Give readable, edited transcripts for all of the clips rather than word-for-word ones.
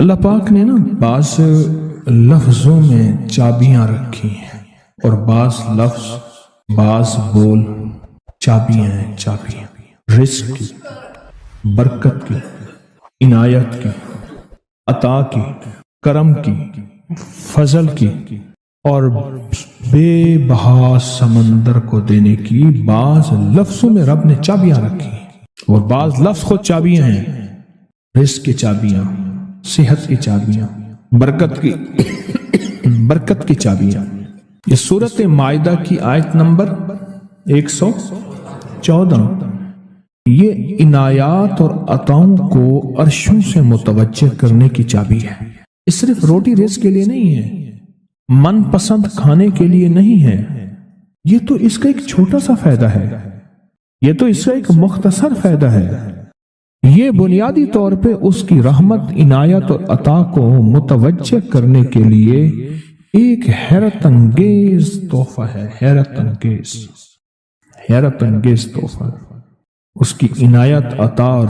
اللہ پاک نے نا بعض لفظوں میں چابیاں رکھی ہیں اور بعض لفظ بعض بول چابیاں ہیں، چابیاں رزق کی، برکت کی، عنایت کی، عطا کی، کرم کی، فضل کی اور بے بہا سمندر کو دینے کی بعض لفظوں میں رب نے چابیاں رکھی ہیں، اور بعض لفظ خود چابیاں ہیں، رزق کی چابیاں، صحت کی چابیاں، برکت کی چابیاں۔ یہ سورۃ مائدہ کی آیت نمبر 114 یہ عنایات اور عطاؤں کو عرشوں سے متوجہ کرنے کی چابی ہے۔ یہ صرف روٹی رزق کے لیے نہیں ہے، من پسند کھانے کے لیے نہیں ہے، یہ تو اس کا ایک چھوٹا سا فائدہ ہے، یہ تو اس کا ایک مختصر فائدہ ہے۔ یہ بنیادی طور پہ اس کی رحمت، عنایت اور عطا کو متوجہ کرنے کے لیے ایک حیرت انگیز تحفہ ہے، حیرت انگیز تحفہ۔ اس کی عنایت، عطا اور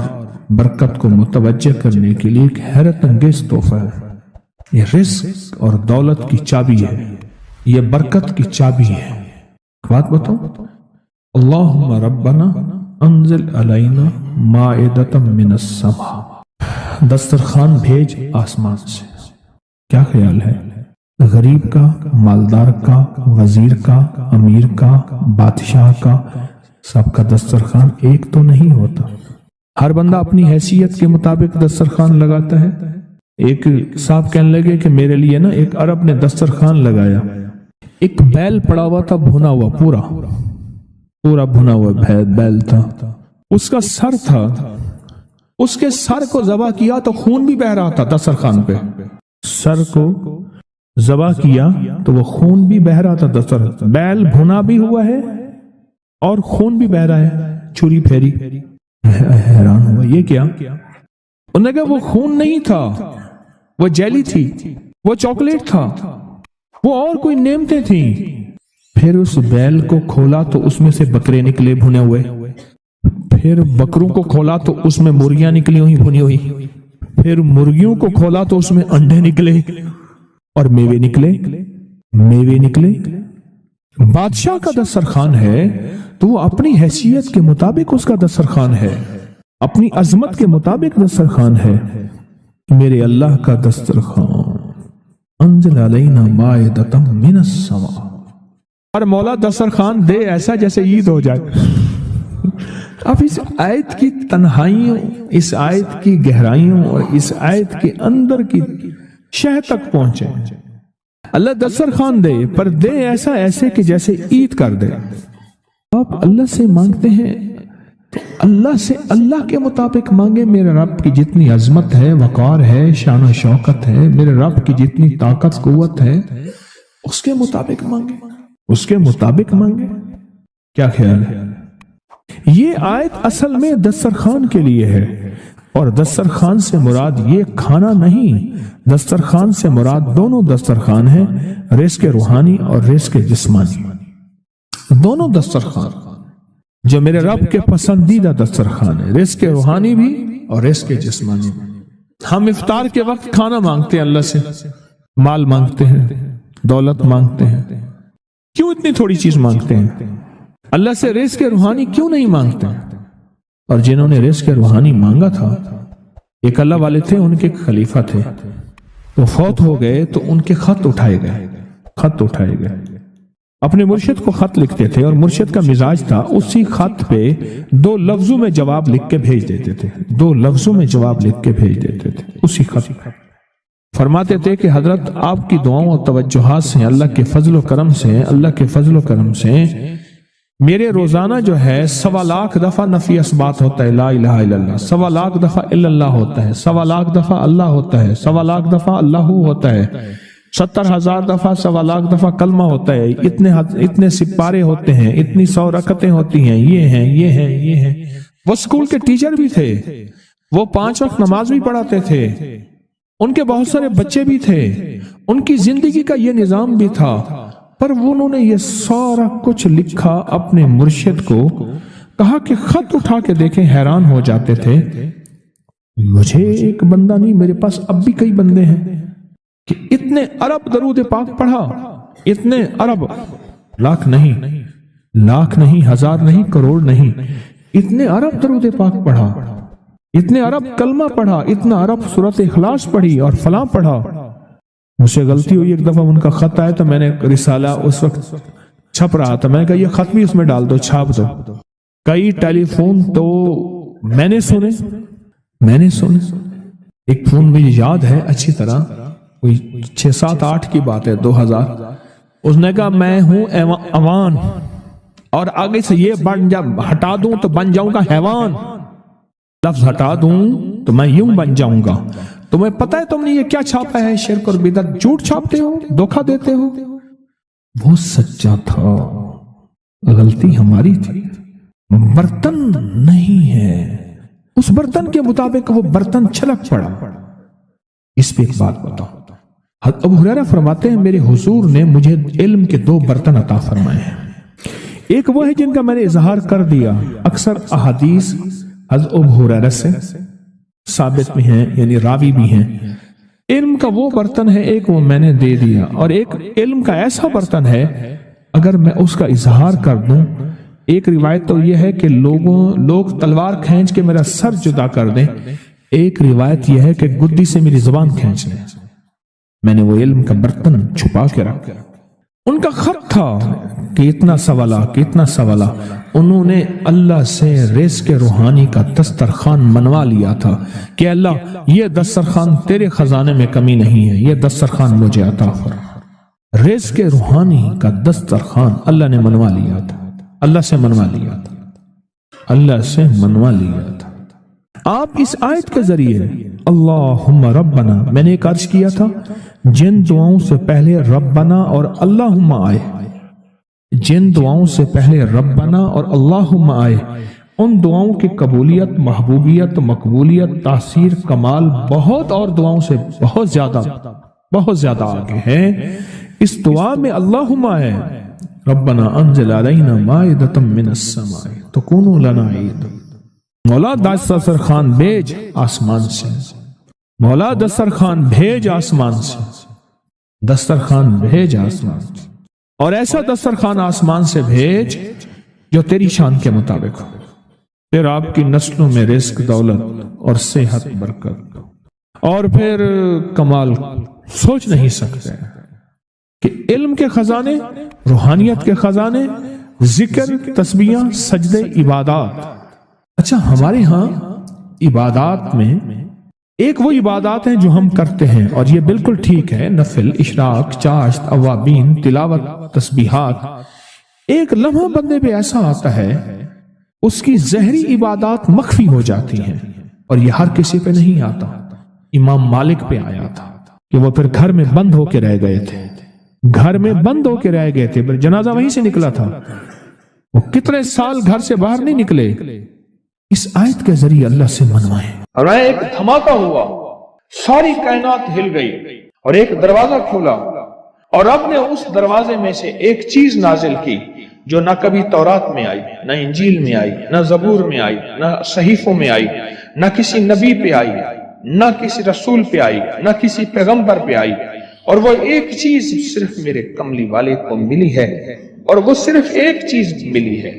برکت کو متوجہ کرنے کے لیے ایک حیرت انگیز تحفہ ہے۔ یہ رزق اور دولت کی چابی ہے، یہ برکت کی چابی ہے۔ بات بتاؤ، اللہم ربنا انزل علینا مائدۃ من السماء، دسترخوان بھیج آسمان سے۔ کیا خیال ہے؟ غریب کا، مالدار کا، وزیر کا، امیر کا، بادشاہ کا، سب کا دسترخوان ایک تو نہیں ہوتا۔ ہر بندہ اپنی حیثیت کے مطابق دسترخوان لگاتا ہے۔ ایک صاحب کہنے لگے کہ میرے لیے نا ایک عرب نے دسترخوان لگایا، ایک بیل پڑا ہوا تھا، بھنا ہوا، پورا بھنا ہوا بیل تھا، اس کا سر تھا، اس کے سر کو ذبح کیا تو خون بھی بہ رہا تھا دسترخوان پہ، سر کو ذبح کیا تو وہ خون بھی بہ رہا تھا دسترخوان، بیل بھنا بھی ہوا ہے اور خون بھی بہ رہا ہے، چھری پھیری۔ حیران ہوا، یہ کیا؟ انہوں نے کہا وہ خون نہیں تھا، وہ جیلی تھی، وہ چاکلیٹ تھا، وہ اور کوئی نعمتیں تھیں۔ پھر اس بیل کو کھولا تو اس میں سے بکرے نکلے بھنے ہوئے، پھر بکروں کو کھولا تو اس میں مرغیاں نکلی ہوئی بھنی ہوئی، پھر مرغیوں کو کھولا تو اس میں انڈے نکلے اور میوے نکلے۔ بادشاہ کا دسترخوان ہے تو وہ اپنی حیثیت کے مطابق اس کا دسترخوان ہے، اپنی عظمت کے مطابق دسترخوان ہے۔ میرے اللہ کا دسترخوان انزل علینا مائدۃ من السماء، اور مولا دسترخوان دے ایسا جیسے عید ہو جائے۔ اب اس آیت کی تنہائیوں، اس آیت کی گہرائیوں اور اس آیت کے اندر کی شہ تک پہنچے۔ اللہ دسترخوان دے، پر دے ایسے کہ جیسے عید کر دے۔ آپ اللہ سے مانگتے ہیں تو اللہ سے اللہ کے مطابق مانگے۔ میرے رب کی جتنی عظمت ہے، وقار ہے، شان و شوکت ہے، میرے رب کی جتنی طاقت قوت ہے، اس کے مطابق مانگے۔ کیا خیال ہے؟ یہ آیت اصل میں دسترخوان کے لیے ہے، اور دسترخوان سے مراد یہ کھانا نہیں، دسترخوان سے مراد دونوں دسترخوان ہیں، رزق روحانی اور رزق جسمانی، دونوں دسترخوان جو میرے رب کے پسندیدہ دسترخوان ہے، رزق روحانی بھی اور رزق جسمانی بھی۔ ہم افطار کے وقت کھانا مانگتے ہیں اللہ سے، مال مانگتے ہیں، دولت مانگتے ہیں، کیوں اتنی تھوڑی چیز مانگتے ہیں؟ اللہ سے رزق روحانی کیوں نہیں مانگتے؟ اور جنہوں نے رزق روحانی مانگا تھا، ایک اللہ والے تھے، ان کے خلیفہ تھے، وہ فوت ہو گئے تو ان کے خط اٹھائے گئے، اپنے مرشد کو خط لکھتے تھے، اور مرشد کا مزاج تھا اسی خط پہ 2 لفظوں میں جواب لکھ کے بھیج دیتے تھے، اسی خط۔ فرماتے تھے کہ حضرت آپ کی دعاؤں اور توجہات سے، اللہ کے فضل و کرم سے میرے روزانہ جو ہے 1.25 لاکھ دفعہ نفی اثبات ہوتا ہے، لا الہ الا اللہ، 1.25 لاکھ دفعہ الا اللہ ہوتا ہے، 1.25 لاکھ دفعہ اللہ ہوتا ہے، 1.25 لاکھ دفعہ اللہ ہوتا ہے، 70,000 دفعہ 1.25 لاکھ دفعہ کلمہ ہوتا ہے، اتنے سپارے ہوتے ہیں، اتنی 100 رکعتیں ہوتی ہیں، یہ ہیں۔ وہ سکول کے ٹیچر بھی تھے، وہ 5 وقت نماز بھی پڑھاتے تھے، ان کے بہت سارے بچے بھی تھے، ان کی زندگی کا یہ نظام بھی تھا، پر انہوں نے یہ سارا کچھ لکھا اپنے مرشد کو، کہا کہ خط اٹھا کے دیکھیں، حیران ہو جاتے تھے مجھے ایک بندہ نہیں، میرے پاس اب بھی کئی بندے ہیں کہ اتنے ارب درود پاک پڑھا، اتنے ارب، لاکھ نہیں، ہزار نہیں، کروڑ نہیں، اتنے ارب درود پاک پڑھا، اتنے ارب کلمہ پڑھا، اتنا ارب سورۃ اخلاص پڑھی اور فلاں پڑھا۔ مجھ سے غلطی ہوئی، ایک دفعہ ان کا خط آیا تو میں نے رسالہ اس وقت چھپ رہا تھا، میں نے کہا یہ خط بھی اس میں ڈال دو، چھاپ دو۔ کئی ٹیلی فون تو میں نے سنے، ایک فون مجھے یاد ہے اچھی طرح، کوئی 6 7 8 کی بات ہے، 2000۔ اس نے کہا میں ہوں اوان، اور آگے سے یہ ہٹا دوں تو بن جاؤں گا حیوان، لفظ ہٹا دوں تو میں یوں بن جاؤں گا۔ تمہیں پتہ ہے تم نے یہ کیا چھاپا ہے؟ شرک اور بدعت، جھوٹ چھاپتے ہو، دھوکہ دیتے ہو۔ وہ سچا تھا، غلطی ہماری تھی، برتن نہیں ہے، اس برتن کے مطابق وہ برتن چھلک پڑا۔ اس پہ ایک بات بتاؤ، حضرت ابو ہریرہ فرماتے ہیں میرے حضور نے مجھے علم کے 2 برتن عطا فرمائے ہیں۔ ایک وہ ہے جن کا میں نے اظہار کر دیا، اکثر احادیث حضرت ابو ہریرہ سے ثابت بھی ہیں، یعنی راوی بھی ہیں۔ علم کا وہ برتن ہے، ایک وہ میں نے دے دیا، اور ایک علم کا ایسا برتن ہے اگر میں اس کا اظہار کر دوں، ایک روایت تو یہ ہے کہ لوگ تلوار کھینچ کے میرا سر جدا کر دیں، ایک روایت یہ ہے کہ گدی سے میری زبان کھینچ لیں۔ میں نے وہ علم کا برتن چھپا کے رکھا۔ ان کا خط تھا کہ اتنا سوالا، انہوں نے اللہ سے رزق روحانی کا دسترخوان منوا لیا تھا کہ اللہ یہ دسترخوان تیرے خزانے میں کمی نہیں ہے، یہ دسترخوان مجھے عطا فرما۔ رزق روحانی کا دسترخوان اللہ نے منوا لیا تھا، اللہ سے منوا لیا تھا۔ آپ اس آیت کے ذریعے اللہم ربنا، میں نے ایک عرض کیا تھا جن دعاؤں سے پہلے ربنا اور اللہم آئے، جن دعاؤں سے پہلے ربنا اور اللہم آئے، ان دعاؤں کی قبولیت، محبوبیت، مقبولیت، تاثیر، کمال بہت اور دعاؤں سے بہت زیادہ آگے ہے۔ اس دعا میں اللہم آئے، ربنا انزل علینا مائدۃ من السماء تکون لنا عید، مولا دسترخوان بھیج آسمان سے، مولا دسترخوان بھیج آسمان سے، دسترخوان بھیج آسمان سے، اور ایسا دسترخوان آسمان سے بھیج جو تیری شان کے مطابق ہو، پھر آپ کی نسلوں میں رزق، دولت اور صحت، برکت، اور پھر کمال سوچ نہیں سکتے کہ علم کے خزانے، روحانیت کے خزانے، ذکر، تسبیح، سجدے، عبادات۔ اچھا، ہمارے ہاں عبادات میں ایک وہ عبادات ہیں جو ہم کرتے ہیں اور یہ بالکل ٹھیک ہے، نفل، اشراق، چاشت، اوابین، تلاوت، تسبیحات۔ ایک لمحہ بندے پہ ایسا آتا ہے اس کی ظاہری عبادات مخفی ہو جاتی ہیں، اور یہ ہر کسی پہ نہیں آتا۔ امام مالک پہ آیا تھا کہ وہ پھر گھر میں بند ہو کے رہ گئے تھے، پھر جنازہ وہیں سے نکلا تھا، وہ کتنے سال گھر سے باہر نہیں نکلے۔ اس آیت کے ذریعے اللہ سے منوائیں۔ اور ایک دھماکہ ہوا، ساری کائنات ہل گئی، اور ایک دروازہ کھولا، اور رب نے اس دروازے میں سے ایک چیز نازل کی جو نہ کبھی تورات میں آئی، نہ انجیل میں آئی، نہ زبور میں آئی، نہ صحیفوں میں آئی، نہ کسی نبی پہ آئی، نہ کسی رسول پہ آئی، نہ کسی پیغمبر پہ آئی، اور وہ ایک چیز صرف میرے کملی والے کو ملی ہے، اور وہ صرف ایک چیز ملی ہے،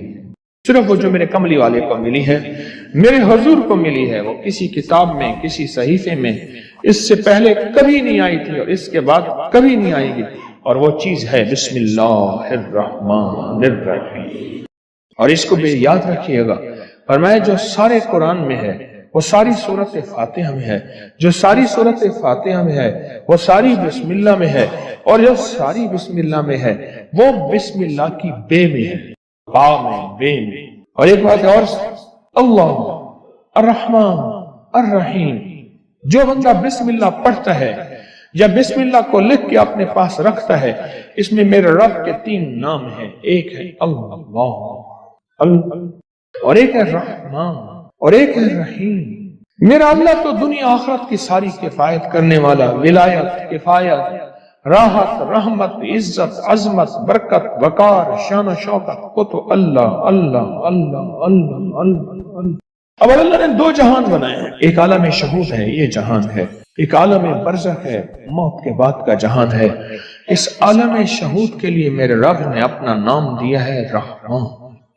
صرف وہ جو میرے کملی والے کو ملی ہے، میرے حضور کو ملی ہے، وہ کسی کتاب میں، کسی صحیفے میں اس سے پہلے کبھی نہیں آئی تھی اور اس کے بعد کبھی نہیں آئے گی، اور وہ چیز ہے بسم اللہ الرحمن الرحیم۔ اور اس کو بھی یاد رکھیے گا، فرمایا جو سارے قرآن میں ہے وہ ساری سورۃ فاتحہ میں ہے، جو ساری سورۃ فاتحہ میں ہے وہ ساری بسم اللہ میں ہے، اور جو ساری بسم اللہ میں ہے وہ بسم اللہ کی بے میں ہے، با میں، بے میں۔ اور ایک بات اور، اللہ الرحمن الرحیم، جو بندہ بسم اللہ پڑھتا ہے یا بسم اللہ کو لکھ کے اپنے پاس رکھتا ہے، اس میں میرے رب کے 3 نام ہیں، ایک ہے اللہ، اور ایک ہے رحمان، اور ایک ہے رحیم۔ میرا اللہ تو دنیا آخرت کی ساری کفایت کرنے والا، ولایت، کفایت، راحت، رحمت، عزت، عظمت، برکت، وقار، شان و شوکت، وہ تو اللہ اللہ اللہ اللہ اللہ اللہ۔ اب اللہ نے دو جہان بنائے ہیں، ایک عالم شہود ہے، یہ جہان ہے، ایک عالم برزخ ہے، موت کے بعد کا جہان ہے۔ اس عالم شہود کے لیے میرے رب نے اپنا نام دیا ہے رحمان۔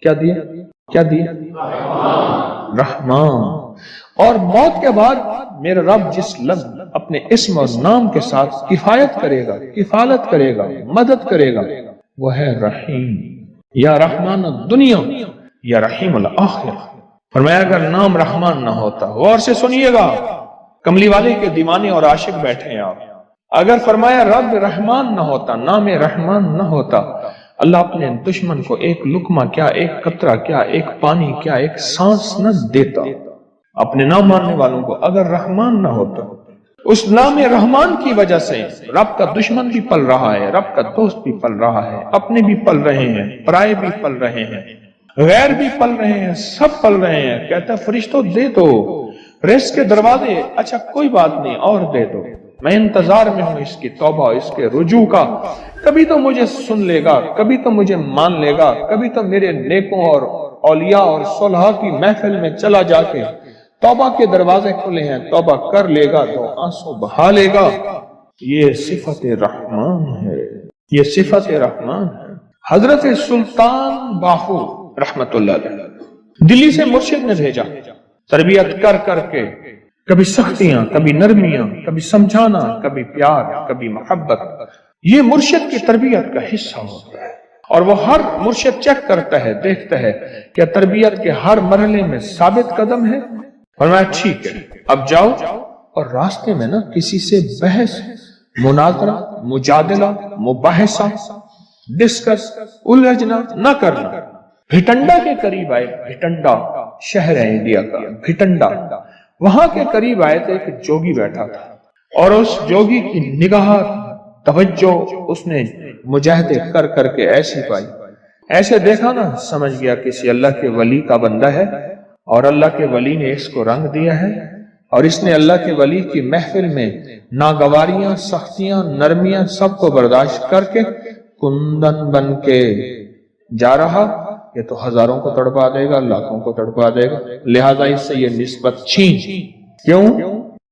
کیا دیا؟ کیا دیا؟ رحمان۔ اور موت کے بعد میرا رب جس لفظ اپنے اسم اور نام کے ساتھ کفایت کرے گا، کفالت کرے گا، مدد کرے گا، وہ ہے رحیم۔ یا رحمان الدنیا یا رحیم الآخرہ۔ فرمایا اگر نام رحمان نہ ہوتا، غور سے سنیے گا، کملی والے کے دیوانے اور عاشق بیٹھے ہیں آپ، اگر فرمایا رب رحمان نہ ہوتا، نام رحمان نہ ہوتا، اللہ اپنے دشمن کو ایک لقمہ کیا، ایک قطرہ کیا، ایک پانی کیا، ایک سانس نہ دیتا۔ اپنے نام ماننے والوں کو اگر رحمان نہ ہوتا، اس نام رحمان کی وجہ سے رب کا دشمن بھی پل رہا ہے، رب کا دوست بھی پل رہا ہے، اپنے بھی پل رہے ہیں، پرائے بھی پل رہے ہیں، غیر بھی پل رہے ہیں، سب پل رہے ہیں۔ کہتا ہے فرشتوں دے دو رزق کے دروازے، اچھا کوئی بات نہیں اور دے دو، میں انتظار میں ہوں اس کی توبہ، اس کے رجوع کا، کبھی تو مجھے سن لے گا، کبھی تو مجھے مان لے گا، کبھی تو میرے نیکوں اور اولیاء اور صلحاء کی محفل میں چلا جا کے توبہ کے دروازے کھلے ہیں، توبہ کر لے گا تو آنسو بہا لے گا۔ یہ صفت رحمان ہے، یہ صفت رحمان ہے۔ حضرت سلطان باہو رحمت اللہ علیہ دلی سے مرشد نے بھیجا، تربیت کر کر کے، کبھی سختیاں، کبھی نرمیاں، کبھی سمجھانا، کبھی پیار، کبھی محبت، یہ مرشد کی تربیت کا حصہ ہوتا ہے۔ اور وہ ہر مرشد چیک کرتا ہے، دیکھتا ہے کہ تربیت کے ہر مرحلے میں ثابت قدم ہے، فرمایا ٹھیک ہے اب جاؤ اور راستے میں نا کسی سے بحث، مناظرہ، مجادلہ، مباحثہ، ڈسکس، الجھنا نہ کرنا۔ بھٹنڈا کے قریب آئے، بھٹنڈا شہر ہے انڈیا کا، بھٹنڈا، وہاں کے قریب آئے تو ایک جوگی بیٹھا تھا، اور اس جوگی کی نگاہ توجہ اس نے مجاہدے کر کر کے ایسی پائی، ایسے دیکھا نا سمجھ گیا کسی اللہ کے ولی کا بندہ ہے، اور اللہ کے ولی نے اس کو رنگ دیا ہے، اور اس نے اللہ کے ولی کی محفل میں ناگواریاں، سختیاں، نرمیاں سب کو برداشت کر کے کندن بن کے جا رہا، یہ تو ہزاروں کو تڑپا دے گا، لاکھوں کو تڑپا دے گا، لہذا اس سے یہ نسبت چھین۔ کیوں؟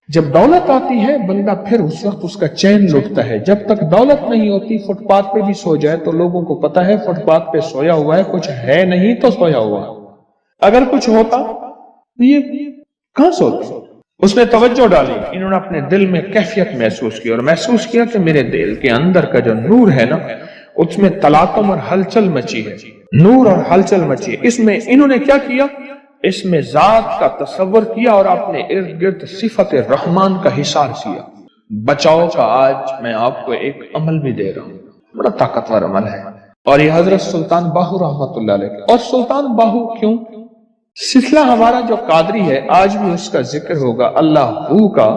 جب دولت آتی ہے بندہ پھر اس وقت اس کا چین لٹتا ہے، جب تک دولت نہیں ہوتی فٹ پاتھ پہ بھی سو جائے تو لوگوں کو پتا ہے فٹ پاتھ پہ سویا ہوا ہے، کچھ ہے نہیں تو سویا ہوا ہے، اگر کچھ ہوتا تو یہ کہاں سوتا؟ اس نے توجہ ڈالی، انہوں نے اپنے دل میں کیفیت محسوس کی، اور محسوس کیا کہ میرے دل کے اندر کا جو نور ہے نا اس میں تلاطم اور ہلچل مچی ہے، نور اور ہلچل مچی ہے۔ اس میں انہوں نے کیا کیا؟ اس میں ذات کا تصور کیا اور اپنے ارد گرد صفت رحمان کا حصار کیا۔ بچاؤ کا آج میں آپ کو ایک عمل بھی دے رہا ہوں، بڑا طاقتور عمل ہے، اور یہ حضرت سلطان باہو رحمت اللہ علیہ۔ اور سلطان باہو کیوں؟ سلسلہ ہمارا جو قادری ہے آج بھی اس کا ذکر ہوگا، اللہ ہو کا۔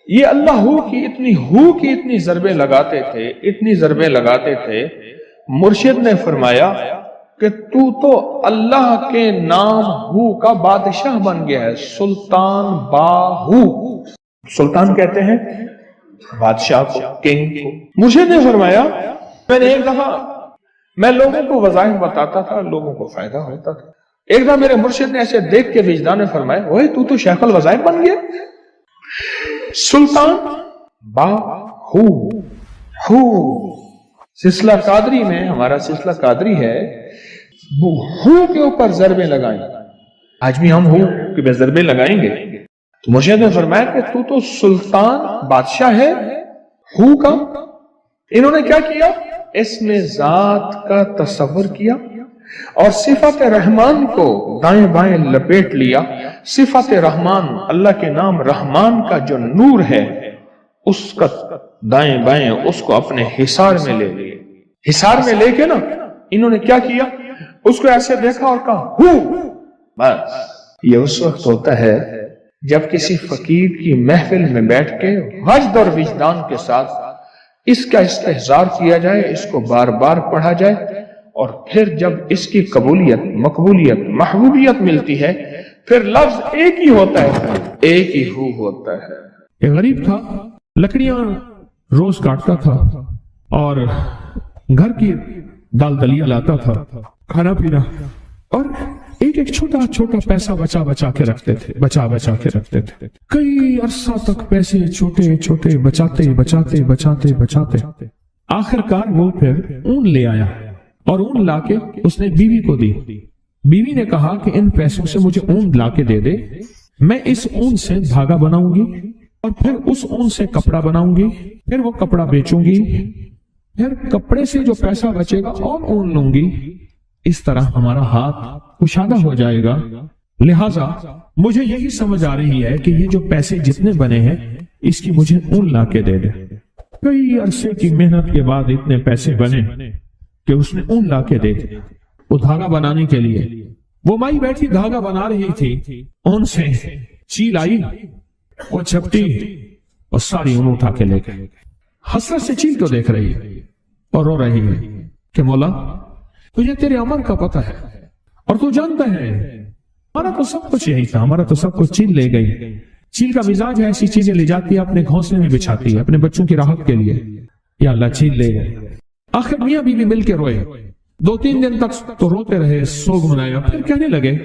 یہ اللہ ہو کی اتنی ضربیں لگاتے تھے، اتنی ضربیں لگاتے تھے، مرشد نے فرمایا کہ تو اللہ کے نام ہو کا بادشاہ بن گیا ہے، سلطان باہو۔ سلطان کہتے ہیں بادشاہ کو، کنگ کو۔ مرشد نے فرمایا میں نے ایک دفعہ میں لوگوں کو وظائف بتاتا تھا، لوگوں کو فائدہ ہوتا تھا، ایک دفعہ میرے مرشد نے ایسے دیکھ کے وجدان نے فرمایا اوئے تو شیخ الوظائف بن گیا۔ سلطان باہو، ہو سلسلہ قادری میں، ہمارا سلسلہ قادری ہے، ہو کے اوپر ضربیں لگائیں، آج بھی ہم ہو کہ ضربیں لگائیں گے۔ تو مرشد نے فرمایا کہ تو سلطان بادشاہ ہے ہو کا۔ انہوں نے کیا کیا؟ اس میں ذات کا تصور کیا اور صفت رحمان کو دائیں بائیں لپیٹ لیا۔ صفت رحمان، اللہ کے نام رحمان کا جو نور ہے اس کا دائیں بائیں اس کو اپنے حصار میں لے لیا۔ حصار میں لے کے نا انہوں نے کیا کیا؟ اس کو ایسے دیکھا اور کہا ہو۔ بس یہ اس وقت ہوتا ہے جب کسی فقیر کی محفل میں بیٹھ کے وجد اور وجدان کے ساتھ اس کا استحضار کیا جائے، اس کو بار بار پڑھا جائے، اور پھر جب اس کی قبولیت، مقبولیت، محبوبیت ملتی ہے، پھر لفظ ایک ہی ہوتا ہے، ایک ہی ہو ہوتا ہے۔ ایک غریب تھا، لکڑیاں روز کاٹتا تھا اور گھر کی دال دلیا لاتا تھا، کھانا پینا، اور ایک ایک چھوٹا چھوٹا پیسہ بچا بچا کے رکھتے تھے کئی عرصہ تک پیسے چھوٹے چھوٹے بچاتے آخر کار وہ پھر اون لے آیا اور اون لا کے اس نے بیوی کو دی. بیوی نے کہا کہ ان پیسوں سے مجھے اون لا کے دے دے، میں اس اون سے دھاگا بناؤں گی اور پھر اس اون سے کپڑا بناؤں گی، پھر وہ کپڑا بیچوں گی، پھر کپڑے سے جو پیسہ بچے گا اور اون لوں گی. اس طرح ہمارا ہاتھ کشادہ ہو جائے گا. لہذا مجھے یہی سمجھ آ رہی ہے کہ یہ جو پیسے جتنے بنے ہیں اس کی مجھے اون لا کے دے دے. کئی عرصے کی محنت کے بعد اتنے پیسے بنے کہ اس نے اون لا کے دے دے. وہ دھاگا بنانے کے لیے وہ مائی بیٹھی دھاگا بنا رہی تھی، اون سے چیل آئی، وہ چھپٹی اور ساری اون اٹھا کے لے گئی. حسرت سے چیل کو دیکھ رہی ہے اور رو رہی ہے کہ مولا تجھے تیرے عمل کا پتہ ہے اور تو جانتا ہے ہمارا تو سب کچھ یہی تھا، ہمارا تو سب کچھ چیل لے گئی. چیل کا مزاج ہے ایسی چیزیں لے جاتی ہے، اپنے گھونسلے میں بچھاتی ہے اپنے بچوں کی راحت کے لیے. یا اللہ چیل لے گئے. آخر میاں بیوی مل کے روئے. 2-3 دن تک تو روتے رہے، سوگ منایا. پھر کہنے لگے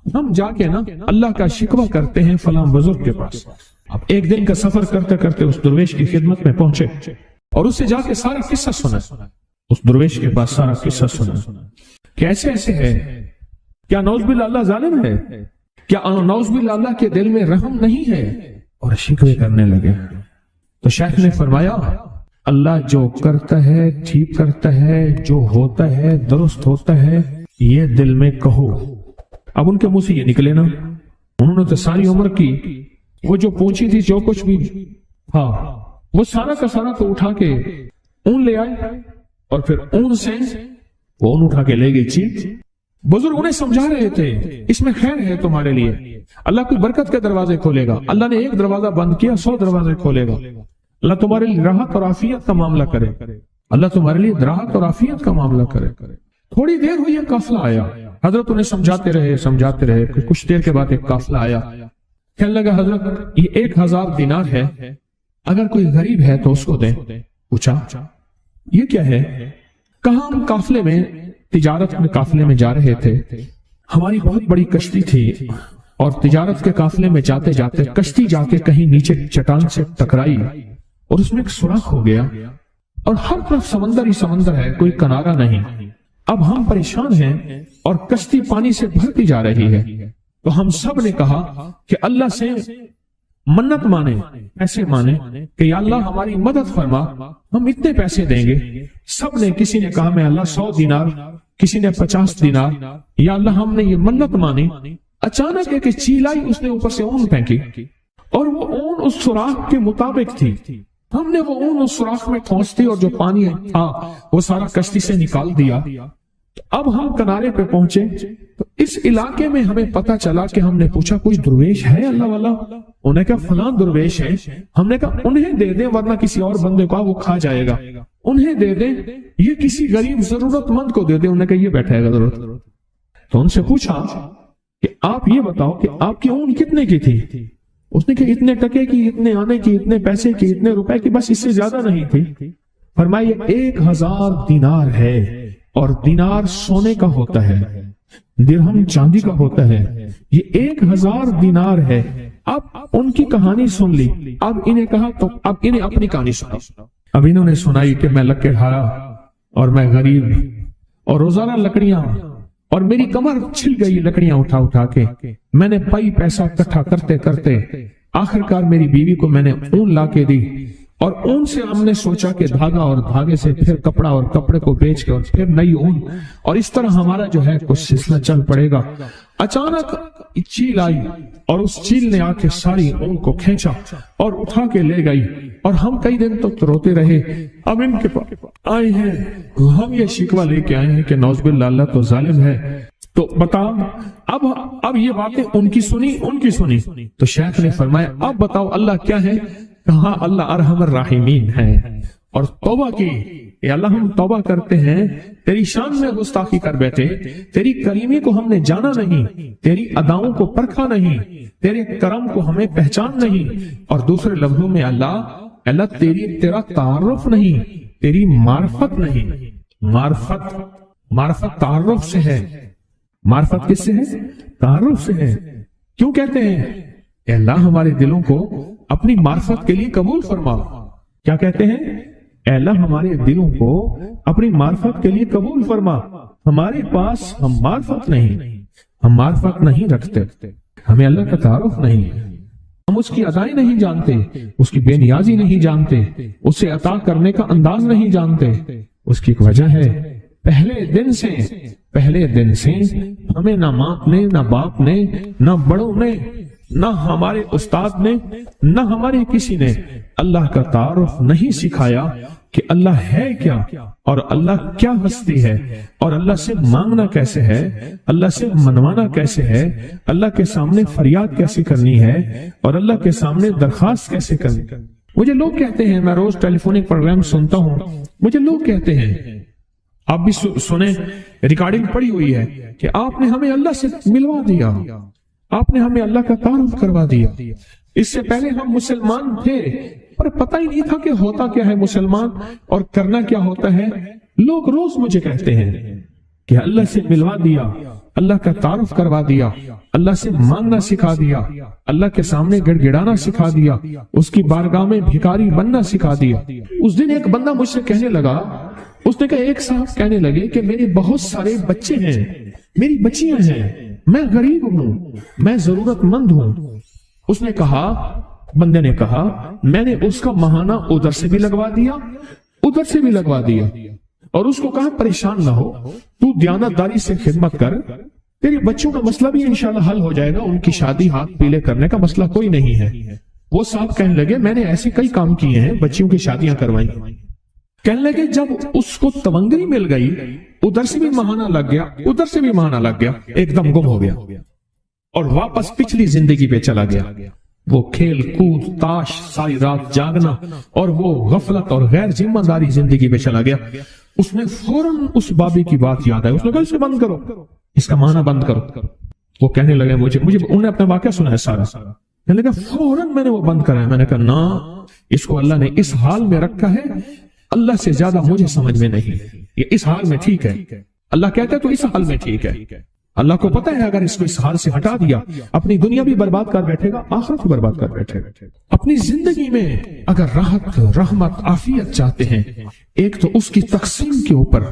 ہم جا کے نا اللہ کا شکوہ کرتے ہیں فلاں بزرگ کے پاس. اب ایک دن کا سفر کرتے کرتے اس درویش کی خدمت میں پہنچے اور اس سے جا کے سارا قصہ سنا. اس درویش کے پاس سارا قصہ سنا. کیسے ایسے ہے؟ کیا نعوذ باللہ اللہ ظالم ہے؟ کیا نعوذ باللہ اللہ کے دل میں رحم نہیں ہے؟ اور شکوے کرنے لگے. تو شیخ نے فرمایا اللہ جو کرتا ہے ٹھیک کرتا ہے، جو ہوتا ہے درست ہوتا ہے، یہ دل میں کہو. اب ان کے منہ سے یہ نکلے نا، انہوں نے تو ساری عمر کی وہ جو پوچھی تھی جو کچھ بھی تھا وہ سارا کا سارا تو اٹھا کے اون لے آئے اور پھر اون سے وہ اون اٹھا کے لے گئی چیز. بزرگ انہیں سمجھا رہے تھے اس میں خیر ہے تمہارے لیے، اللہ کوئی برکت کے دروازے کھولے گا. اللہ نے ایک دروازہ بند کیا 100 دروازے کھولے گا. اللہ تمہارے لیے راحت اور عافیت کا معاملہ کرے. اللہ تمہارے لیے راحت اور عافیت کا معاملہ کرے. تھوڑی دیر ہوئی ایک قافلہ آیا. حضرت انہیں سمجھاتے رہے. کچھ دیر کے بعد ایک قافلہ آیا. کہنے لگا حضرت یہ 1000 دینار ہے، اگر کوئی غریب ہے تو اس کو دیں. پوچھا یہ کیا ہے؟ کہا ہم قافلے میں تجارت میں قافلے میں جا رہے تھے، ہماری بہت بڑی کشتی تھی اور تجارت کے قافلے میں جاتے جاتے کشتی جا کے کہیں نیچے چٹان سے ٹکرائی اور اس میں ایک سوراخ ہو گیا اور ہر طرف سمندر ہی سمندر ہے، کوئی کنارہ نہیں. اب ہم پریشان ہیں اور کشتی پانی سے بھرتی جا رہی ہے. تو ہم سب نے کہا کہ اللہ سے منت مانے، ایسے مانے کہ یا اللہ ہماری مدد فرما، ہم اتنے پیسے دیں گے. سب نے، کسی نے کہا میں اللہ 100 دینار، کسی نے 50 دینار. یا اللہ ہم نے یہ منت مانی. اچانک ایک چیل آئی، اس نے اوپر سے اون پھینکی اور وہ اون اس سوراخ کے مطابق تھی. ہم نے وہ اون اس سوراخ میں ٹھونس دی اور جو پانی تھا وہ سارا کشتی سے نکال دیا. اب ہم کنارے پہ پہنچے تو اس علاقے میں ہمیں پتا چلا کہ ہم نے پوچھا کوئی درویش ہے اللہ والا؟ انہوں نے کہا فلاں درویش ہے. ہم نے کہا انہیں دے دیں ورنہ کسی اور بندے کو وہ کھا جائے گا. انہیں دے دیں، یہ کسی غریب ضرورت مند کو دے دیں. انہوں نے کہا یہ بیٹھا ہے ضرورت. تو ان سے پوچھا کہ آپ یہ بتاؤ کہ آپ کی اون کتنے کی تھی؟ اس نے کہا اتنے ٹکے کی، اتنے آنے کی، اتنے پیسے کی، اتنے روپے کی، بس اس سے زیادہ نہیں تھی. فرمایا 1000 دینار ہے اور دینار سونے کا ہوتا ہے، درہم چاندی کا ہوتا ہے. یہ 1000 دینار ہے. اب ان کی کہانی سن لی. اب انہیں کہا تو اب انہیں اپنی کہانی سنا. اب انہوں نے سنائی کہ میں لکڑ ہارا اور میں غریب اور روزانہ لکڑیاں اور میری کمر چھل گئی لکڑیاں اٹھا اٹھا کے. میں نے پائی پیسہ اکٹھا کرتے کرتے آخر کار میری بیوی کو میں نے اون لا کے دی اور اون سے ہم نے سوچا کہ دھاگا اور دھاگے سے پھر کپڑا اور کپڑے کو بیچ کے اور پھر نئی اون، اور اس طرح ہمارا جو ہے کچھ سلسلہ چل پڑے گا. اچانک چیل آئی اور اس چیل نے آ کے ساری اون کو کھینچا اور اٹھا کے لے گئی اور ہم کئی دن تک روتے رہے. اب ان کے پاس آئے ہیں، ہم یہ شکوہ لے کے آئے ہیں کہ نعوذ باللہ اللہ تو ظالم ہے. تو بتا اب یہ باتیں ان کی سنی تو شیخ نے فرمایا اب بتاؤ اللہ کیا ہے؟ کہا اللہ ارحم الراحمین ہے. اور توبہ کی کہ اللہ ہم توبہ کرتے ہیں، تیری شان میں گستاخی کر بیٹھے، تیری کریمی کو ہم نے جانا نہیں، تیری اداؤں کو پرکھا نہیں، تیرے کرم کو ہمیں پہچان نہیں. اور دوسرے لفظوں میں اللہ تیرا تعارف نہیں، تیری معرفت نہیں. معرفت تعارف سے ہے. معرفت کس سے ہے؟ تعارف سے ہے۔ کیوں کہتے ہیں اے اللہ ہمارے دلوں کو اپنی معرفت کے لیے قبول فرما؟ کیا کہتے ہیں؟ اے اللہ ہمارے دلوں کو اپنی معرفت کے لیے قبول فرما۔ ہمارے پاس ہم معرفت نہیں رکھتے، ہمیں اللہ کا تعارف نہیں ہے، ہم اس کی ادائیں نہیں جانتے، اس کی بے نیازی نہیں جانتے، اسے عطا کرنے کا انداز نہیں جانتے۔ اس کی ایک وجہ ہے، پہلے دن سے ہمیں نہ ماں نے، نہ باپ نے، نہ بڑوں نے، نہ ہمارے استاد نے، نہ ہمارے کسی نے اللہ کا تعارف نہیں سکھایا کہ اللہ ہے کیا، اور اللہ کیا ہستی ہے، اور اللہ سے مانگنا کیسے ہے، اللہ سے منوانا کیسے ہے، اللہ کے سامنے فریاد کیسے کرنی ہے، اور اللہ کے سامنے درخواست کیسے کرنی ہے۔ مجھے لوگ کہتے ہیں، میں روز ٹیلی فونک پروگرام سنتا ہوں، مجھے لوگ کہتے ہیں، آپ بھی سنیں، ریکارڈنگ پڑی ہوئی ہے کہ آپ نے ہمیں اللہ سے ملوا دیا، آپ نے ہمیں اللہ کا تعارف کروا دیا، اس سے پہلے ہم مسلمان تھے پر پتہ ہی نہیں تھا کہ ہوتا کیا ہے مسلمان اور کرنا کیا ہوتا ہے۔ لوگ روز مجھے کہتے ہیں کہ اللہ سے ملوا دیا، اللہ کا تعارف کروا دیا، اللہ سے مانگنا سکھا دیا، اللہ کے سامنے گڑ گڑانا سکھا دیا، اس کی بارگاہ میں بھکاری بننا سکھا دیا۔ اس دن ایک بندہ مجھ سے کہنے لگا، اس نے کہا، ایک صاحب کہنے لگے کہ میرے بہت سارے بچے ہیں، میری بچیاں ہیں، میں غریب ہوں، میں ضرورت مند ہوں۔ اس نے کہا، بندے نے کہا، میں نے اس کا ماہانہ ادھر سے بھی لگوا دیا، ادھر سے بھی لگوا دیا، اور اس کو کہا پریشان نہ ہو، تو دیانتداری سے خدمت کر، تیرے بچوں کا مسئلہ بھی انشاءاللہ حل ہو جائے گا، ان کی شادی ہاتھ پیلے کرنے کا مسئلہ کوئی نہیں ہے۔ وہ صاحب کہنے لگے، میں نے ایسے کئی کام کیے ہیں، بچیوں کی شادیاں کروائی۔ کہنے لگے جب اس کو تونگری مل گئی، ادھر سے بھی ماہانہ لگ گیا، ادھر سے بھی ماہانہ لگ گیا، ایک دم گم ہو گیا اور واپس پچھلی زندگی پہ چلا گیا۔ وہ کھیل کود، تاش، ساری رات جاگنا، اور وہ غفلت اور غیر ذمہ داری زندگی پہ چلا گیا۔ اس نے فوراً اس بابی کی بات یاد آئی، اس نے کہا اسے بند کرو، اس کا معنی بند کرو۔ وہ کہنے لگے، مجھے انہوں نے اپنا واقعہ سنا ہے سارا، کہنے لگا فوراً میں نے وہ بند کرا ہے۔ میں نے کہا نا، اس کو اللہ نے اس حال میں رکھا ہے، اللہ سے زیادہ مجھے سمجھ میں نہیں، یہ اس حال میں ٹھیک ہے۔ اللہ کہتا ہے تو اس حال میں ٹھیک ہے۔ اللہ کو پتا ہے اگر اس کو اس حال سے ہٹا دیا، اپنی دنیا بھی برباد کر بیٹھے گا، آخرت بھی برباد کر بیٹھے گا۔ اپنی زندگی میں اگر راحت، رحمت، عافیت چاہتے ہیں، ایک تو اس کی تقسیم کے اوپر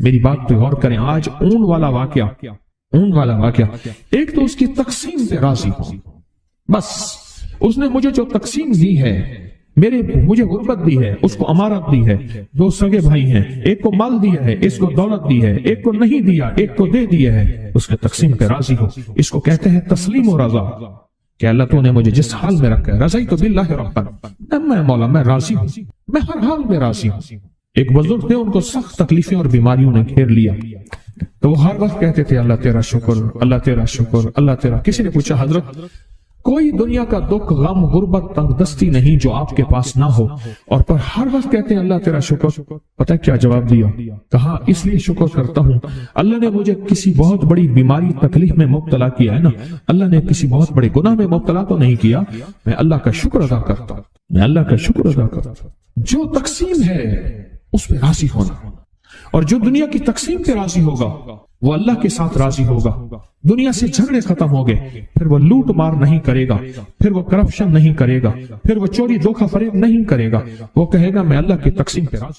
میری بات پہ غور کریں۔ آج اون والا واقعہ، ایک تو اس کی تقسیم پہ راضی ہو، بس اس نے مجھے جو تقسیم دی ہے، مجھے غربت دی ہے، اس کو امارت دی ہے، دو سگے بھائی ہیں، ایک کو مال دیا ہے، اس کو دولت دی ہے، ایک کو نہیں دیا، ایک کو دے دیا ہے، اس کے تقسیم پہ راضی ہو۔ اس کو کہتے ہیں تسلیم و رضا، کہ اللہ تو نے مجھے جس حال میں رکھا ہے، رضیت باللہ ربا، میں مولا میں راضی ہوں، میں ہر حال میں راضی ہوں۔ ایک بزرگ تھے، ان کو سخت تکلیفیں اور بیماریوں نے گھیر لیا، تو وہ ہر وقت کہتے تھے اللہ تیرا شکر، اللہ تیرا شکر، اللہ تیرا۔ کسی نے پوچھا حضرت کوئی دنیا کا دکھ، غم، غربت، تنگ دستی نہیں جو آپ کے پاس نہ ہو، اور پر ہر وقت کہتے ہیں اللہ تیرا شکر؟ پتہ کیا جواب دیا؟ کہا اس لیے شکر کرتا ہوں، اللہ نے مجھے کسی بہت بڑی بیماری تکلیف میں مبتلا کیا ہے نا، اللہ نے کسی بہت بڑے گناہ میں مبتلا تو نہیں کیا، میں اللہ کا شکر ادا کرتا ہوں، میں اللہ کا شکر ادا کرتا ہوں۔ جو تقسیم ہے اس پہ راضی ہونا، اور جو دنیا کی تقسیم پہ راضی ہوگا وہ اللہ کے ساتھ راضی ہوگا۔ دنیا سے جھگڑے ختم ہو گئے، پھر وہ لوٹ مار نہیں کرے گا، پھر وہ کرپشن نہیں کرے گا، پھر وہ چوری دھوکہ فریب نہیں کرے گا، وہ کہے گا میں اللہ کی تقسیم پہ راضی